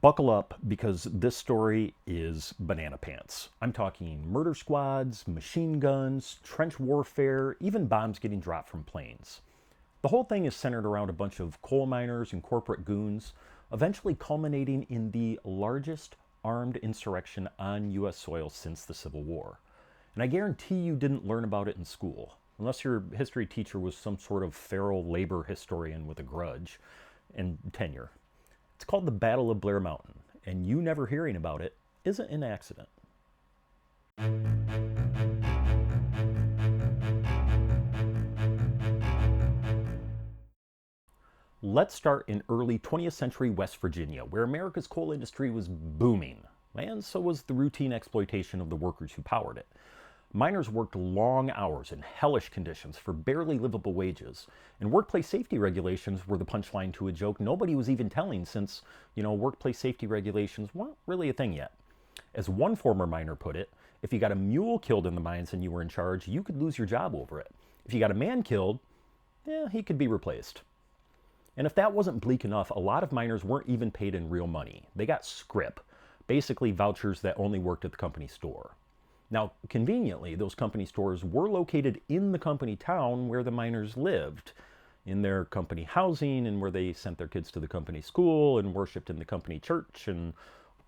Buckle up because this story is banana pants. I'm talking murder squads, machine guns, trench warfare, even bombs getting dropped from planes. The whole thing is centered around a bunch of coal miners and corporate goons, eventually culminating in the largest armed insurrection on US soil since the Civil War. And I guarantee you didn't learn about it in school, unless your history teacher was some sort of feral labor historian with a grudge and tenure. It's called the Battle of Blair Mountain, and you never hearing about it isn't an accident. Let's start in early 20th century West Virginia, where America's coal industry was booming, and so was the routine exploitation of the workers who powered it. Miners worked long hours in hellish conditions for barely livable wages, and workplace safety regulations were the punchline to a joke nobody was even telling since, workplace safety regulations weren't really a thing yet. As one former miner put it, if you got a mule killed in the mines and you were in charge, you could lose your job over it. If you got a man killed, he could be replaced. And if that wasn't bleak enough, a lot of miners weren't even paid in real money. They got scrip, basically vouchers that only worked at the company store. Now, conveniently, those company stores were located in the company town where the miners lived, in their company housing, and where they sent their kids to the company school and worshiped in the company church and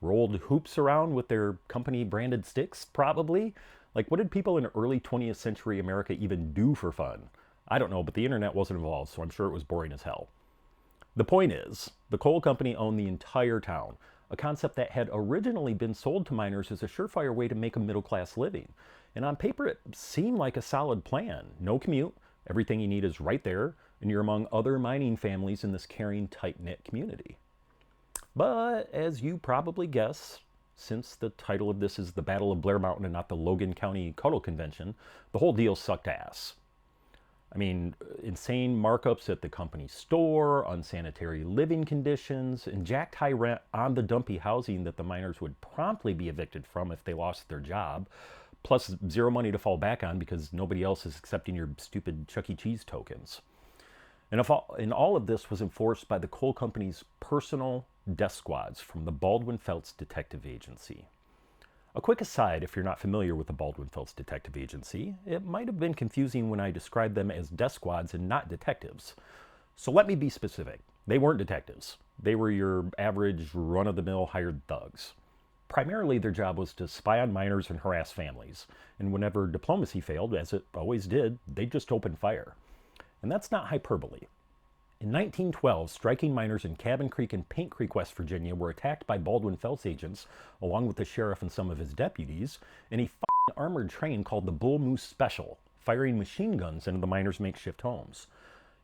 rolled hoops around with their company branded sticks, probably. Like, what did people in early 20th century America even do for fun? I don't know, but the internet wasn't involved, so I'm sure it was boring as hell. The point is, the coal company owned the entire town, a concept that had originally been sold to miners as a surefire way to make a middle-class living. And on paper, it seemed like a solid plan. No commute, everything you need is right there, and you're among other mining families in this caring, tight-knit community. But, as you probably guess, since the title of this is the Battle of Blair Mountain and not the Logan County Cuddle Convention, the whole deal sucked ass. I mean, insane markups at the company store, unsanitary living conditions, and jacked high rent on the dumpy housing that the miners would promptly be evicted from if they lost their job, plus zero money to fall back on because nobody else is accepting your stupid Chuck E. Cheese tokens. And all of this was enforced by the coal company's personal death squads from the Baldwin Felts Detective Agency. A quick aside, if you're not familiar with the Baldwin Felts Detective Agency, it might have been confusing when I described them as death squads and not detectives. So let me be specific. They weren't detectives. They were your average run-of-the-mill hired thugs. Primarily, their job was to spy on miners and harass families. And whenever diplomacy failed, as it always did, they'd just open fire. And that's not hyperbole. In 1912, striking miners in Cabin Creek and Paint Creek, West Virginia were attacked by Baldwin Felts agents, along with the sheriff and some of his deputies, in a armored train called the Bull Moose Special, firing machine guns into the miners' makeshift homes.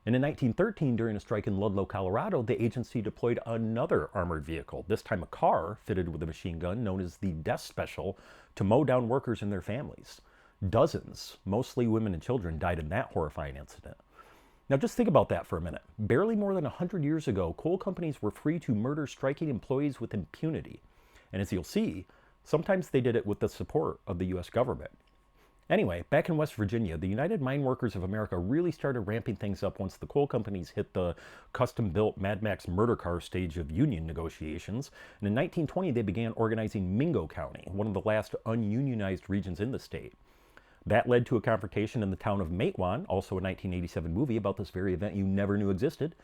And in 1913, during a strike in Ludlow, Colorado, the agency deployed another armored vehicle, this time a car fitted with a machine gun known as the Death Special, to mow down workers and their families. Dozens, mostly women and children, died in that horrifying incident. Now just think about that for a minute. Barely more than 100 years ago, coal companies were free to murder striking employees with impunity. And as you'll see, sometimes they did it with the support of the US government. Anyway, back in West Virginia, the United Mine Workers of America really started ramping things up once the coal companies hit the custom-built Mad Max murder car stage of union negotiations. And in 1920, they began organizing Mingo County, one of the last ununionized regions in the state. That led to a confrontation in the town of Matewan, also a 1987 movie about this very event you never knew existed,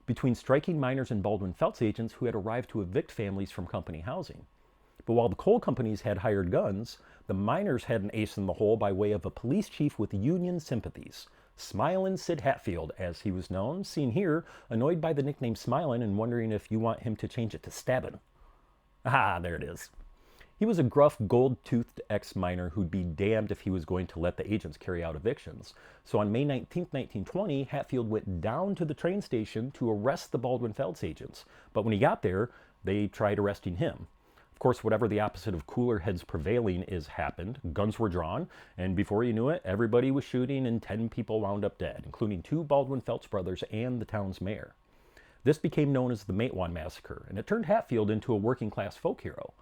between striking miners and Baldwin Felts agents who had arrived to evict families from company housing. But while the coal companies had hired guns, the miners had an ace in the hole by way of a police chief with union sympathies. Smilin' Sid Hatfield, as he was known, seen here, annoyed by the nickname Smilin' and wondering if you want him to change it to Stabbin'. Ah, there it is. He was a gruff, gold-toothed ex-miner who'd be damned if he was going to let the agents carry out evictions. So on May 19, 1920, Hatfield went down to the train station to arrest the Baldwin Felts agents. But when he got there, they tried arresting him. Of course, whatever the opposite of cooler heads prevailing is happened. Guns were drawn, and before you knew it, everybody was shooting and 10 people wound up dead, including 2 Baldwin Felts brothers and the town's mayor. This became known as the Matewan Massacre, and it turned Hatfield into a working-class folk hero.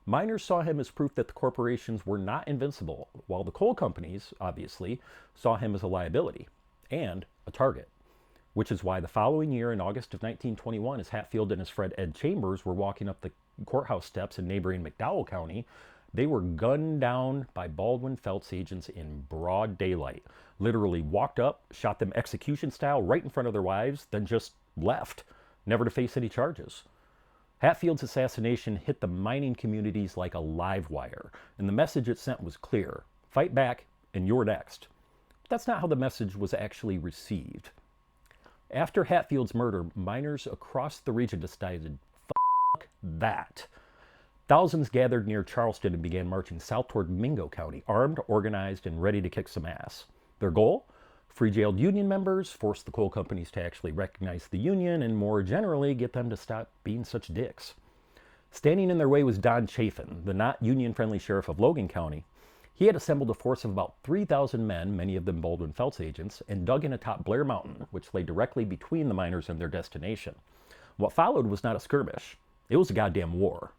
Miners saw him as proof that the corporations were not invincible, while the coal companies, obviously, saw him as a liability and a target. which is why the following year, in August of 1921, as Hatfield and his friend Ed Chambers were walking up the courthouse steps in neighboring McDowell County, they were gunned down by Baldwin Felts agents in broad daylight. Literally walked up, shot them execution style right in front of their wives, then just left, never to face any charges. Hatfield's assassination hit the mining communities like a live wire, and the message it sent was clear: fight back and you're next. But that's not how the message was actually received. After Hatfield's murder, miners across the region decided, fuck that. Thousands gathered near Charleston and began marching south toward Mingo County, armed, organized, and ready to kick some ass. Their goal? Free jailed union members, force the coal companies to actually recognize the union, and more generally, get them to stop being such dicks. Standing in their way was Don Chafin, the not union-friendly sheriff of Logan County. He had assembled a force of about 3,000 men, many of them Baldwin Felts agents, and dug in atop Blair Mountain, which lay directly between the miners and their destination. What followed was not a skirmish. It was a goddamn war.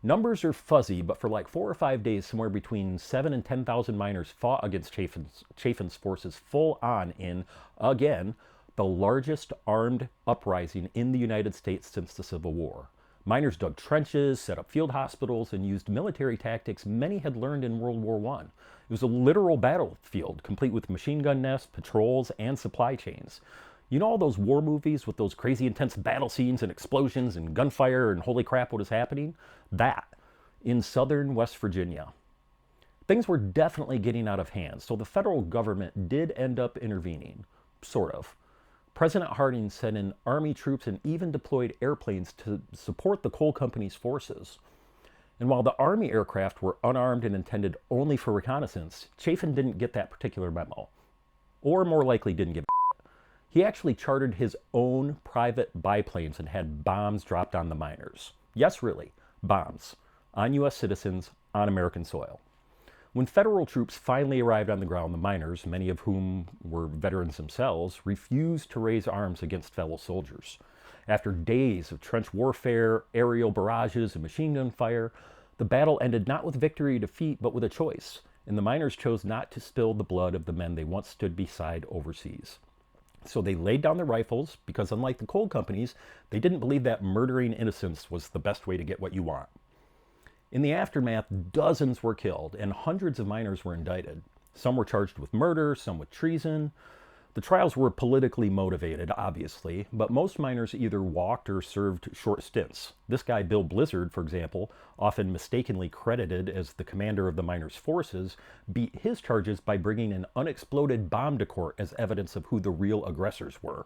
Numbers are fuzzy, but for like 4 or 5 days, somewhere between 7,000 and 10,000 miners fought against Chafin's forces full on in, again, the largest armed uprising in the United States since the Civil War. Miners dug trenches, set up field hospitals, and used military tactics many had learned in World War I. It was a literal battlefield, complete with machine gun nests, patrols, and supply chains. You know all those war movies with those crazy intense battle scenes and explosions and gunfire and holy crap, what is happening? That, in southern West Virginia. Things were definitely getting out of hand, so the federal government did end up intervening. Sort of. President Harding sent in Army troops and even deployed airplanes to support the coal company's forces. And while the Army aircraft were unarmed and intended only for reconnaissance, Chafin didn't get that particular memo. Or more likely didn't give a He actually chartered his own private biplanes and had bombs dropped on the miners. Yes, really, bombs. On U.S. citizens, on American soil. When federal troops finally arrived on the ground, the miners, many of whom were veterans themselves, refused to raise arms against fellow soldiers. After days of trench warfare, aerial barrages, and machine gun fire, the battle ended not with victory or defeat, but with a choice. And the miners chose not to spill the blood of the men they once stood beside overseas. So they laid down their rifles because, unlike the coal companies, they didn't believe that murdering innocents was the best way to get what you want. In the aftermath, dozens were killed and hundreds of miners were indicted. Some were charged with murder, some with treason. The trials were politically motivated, obviously, but most miners either walked or served short stints. This guy, Bill Blizzard, for example, often mistakenly credited as the commander of the miners' forces, beat his charges by bringing an unexploded bomb to court as evidence of who the real aggressors were.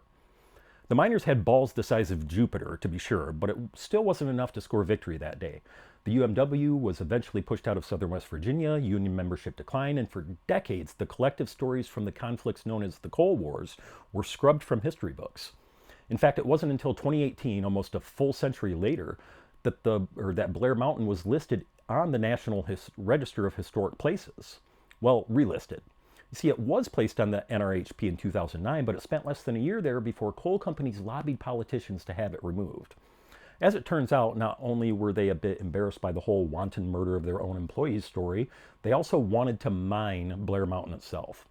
The miners had balls the size of Jupiter, to be sure, but it still wasn't enough to score victory that day. The UMW was eventually pushed out of southern West Virginia, union membership declined, and for decades, the collective stories from the conflicts known as the Coal Wars were scrubbed from history books. In fact, it wasn't until 2018, almost a full century later, that Blair Mountain was listed on the National Register of Historic Places. Well, relisted. You see, it was placed on the NRHP in 2009, but it spent less than a year there before coal companies lobbied politicians to have it removed. As it turns out, not only were they a bit embarrassed by the whole wanton murder of their own employees story, they also wanted to mine Blair Mountain itself.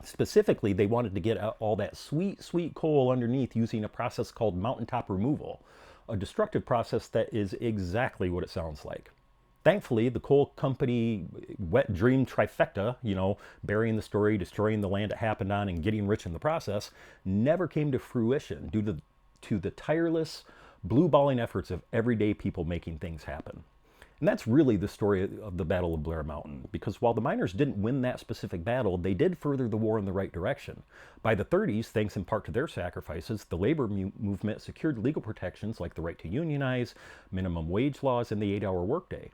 Specifically, they wanted to get out all that sweet, sweet coal underneath using a process called mountaintop removal, a destructive process that is exactly what it sounds like. Thankfully, the coal company wet dream trifecta, burying the story, destroying the land it happened on, and getting rich in the process, never came to fruition due to the tireless, blue-balling efforts of everyday people making things happen. And that's really the story of the Battle of Blair Mountain, because while the miners didn't win that specific battle, they did further the war in the right direction. By the 30s, thanks in part to their sacrifices, the labor movement secured legal protections like the right to unionize, minimum wage laws, and the 8-hour workday.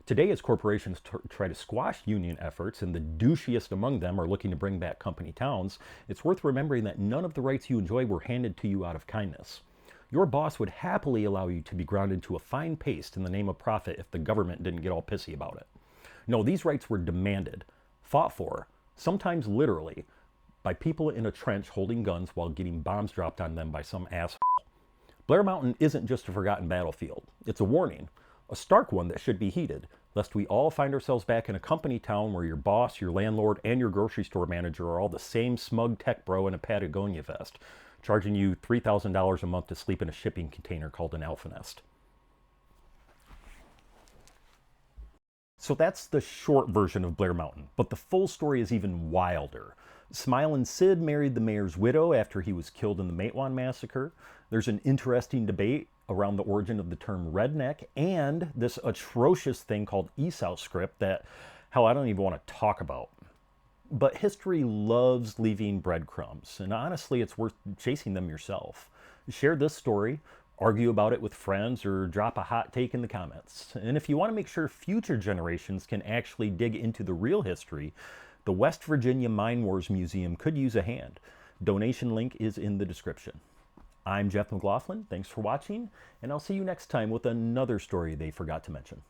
Today, as corporations try to squash union efforts, and the douchiest among them are looking to bring back company towns, it's worth remembering that none of the rights you enjoy were handed to you out of kindness. Your boss would happily allow you to be ground into a fine paste in the name of profit if the government didn't get all pissy about it. No, these rights were demanded, fought for, sometimes literally, by people in a trench holding guns while getting bombs dropped on them by some asshole. Blair Mountain isn't just a forgotten battlefield. It's a warning, a stark one that should be heeded, lest we all find ourselves back in a company town where your boss, your landlord, and your grocery store manager are all the same smug tech bro in a Patagonia vest. charging you $3,000 a month to sleep in a shipping container called an alpha nest. So that's the short version of Blair Mountain, but the full story is even wilder. Smilin' Sid married the mayor's widow after he was killed in the Matewan massacre. There's an interesting debate around the origin of the term redneck and this atrocious thing called Esau script that, hell, I don't even want to talk about. But history loves leaving breadcrumbs, and honestly, it's worth chasing them yourself. Share this story, argue about it with friends, or drop a hot take in the comments. And if you want to make sure future generations can actually dig into the real history, the West Virginia Mine Wars Museum could use a hand. Donation link is in the description. I'm Jeff McLaughlin. Thanks for watching, and I'll see you next time with another story they forgot to mention.